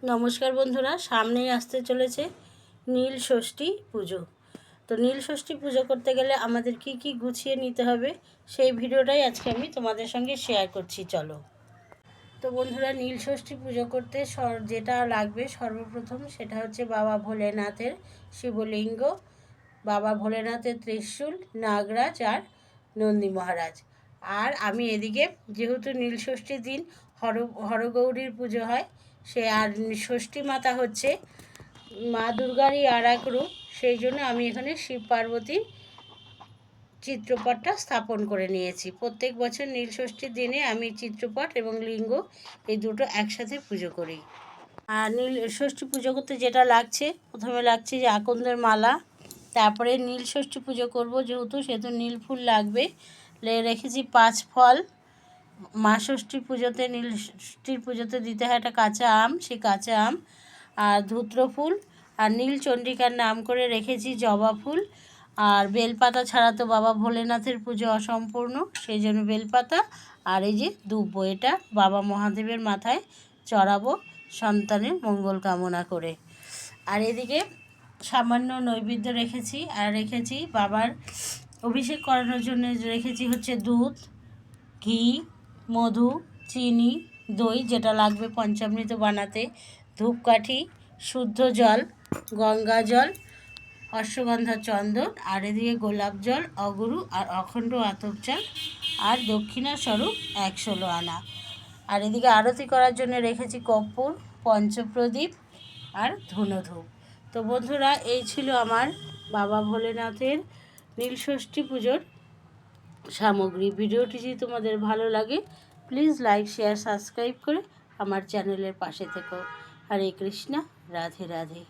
নমস্কার বন্ধুরা, সামনেই আসতে চলেছে নীল ষষ্ঠী পুজো। তো নীল ষষ্ঠী পুজো করতে গেলে আমাদের কি কি গুছিয়ে নিতে হবে সেই ভিডিওটাই আজকে আমি তোমাদের সঙ্গে শেয়ার করছি। চলো। তো বন্ধুরা, নীল ষষ্ঠী পুজো করতে যেটা লাগবে সর্বপ্রথম সেটা হচ্ছে বাবা ভোলেনাথের শিবলিঙ্গ, বাবা ভোলেনাথের ত্রিশূল, নাগরাজ আর নন্দী মহারাজ। আর আমি এদিকে যেহেতু নীল ষষ্ঠীর দিন হরগৌরীর পুজো হয়, সে আর ষষ্ঠী মাতা হচ্ছে মা দুর্গারই আর এক রূপ, সেই জন্য আমি এখানে শিব পার্বতীর চিত্রপটটা স্থাপন করে নিয়েছি। প্রত্যেক বছর নীল ষষ্ঠীর দিনে আমি চিত্রপট এবং লিঙ্গ এই দুটো একসাথে পুজো করি। আর নীল ষষ্ঠী পুজো করতে যেটা লাগছে, প্রথমে লাগছে যে আকন্দের মালা, তারপরে নীল ষষ্ঠী পুজো করব যেহেতু সেহেতু নীল ফুল লাগবে। রেখেছি 5 ফল। মা ষষ্ঠী পুজোতে নীল ষষ্ঠীর পুজোতে দিতে হয় একটা কাঁচা আম, সেই কাঁচা আম আর ধূত্র ফুল, আর নীল চণ্ডিকার নাম করে রেখেছি জবা ফুল। আর বেলপাতা ছাড়া তো বাবা ভোলেনাথের পুজো অসম্পূর্ণ, সেই জন্য বেলপাতা আর এই যে দুব্ব, এটা বাবা মহাদেবের মাথায় চড়াবো সন্তানের মঙ্গল কামনা করে। আর এদিকে সামান্য নৈবেদ্য রেখেছি, আর রেখেছি বাবার অভিষেক করানোর জন্য রেখেছি হচ্ছে দুধ, ঘি, মধু, চিনি, দই যেটা লাগবে পঞ্চামৃত বানাতে, ধূপকাঠি, শুদ্ধ জল, গঙ্গা জল, অশ্বগন্ধা চন্দন, আর এদিকে গোলাপ জল, অগুরু আর অখণ্ড আতপ চাল, আর দক্ষিণা স্বরূপ 116 আনা। আর এদিকে আরতি করার জন্য রেখেছি কর্পূর, পঞ্চপ্রদীপ আর ধূপধূপ। তো বন্ধুরা, এই ছিল আমার বাবা ভোলেনাথের নীলষষ্ঠী পুজোর সামগ্রী। ভিডিওটি যদি তোমাদের ভালো লাগে প্লিজ লাইক, শেয়ার, সাবস্ক্রাইব করে আমার চ্যানেলের পাশে থেকো। হরে কৃষ্ণা, রাধে রাধে।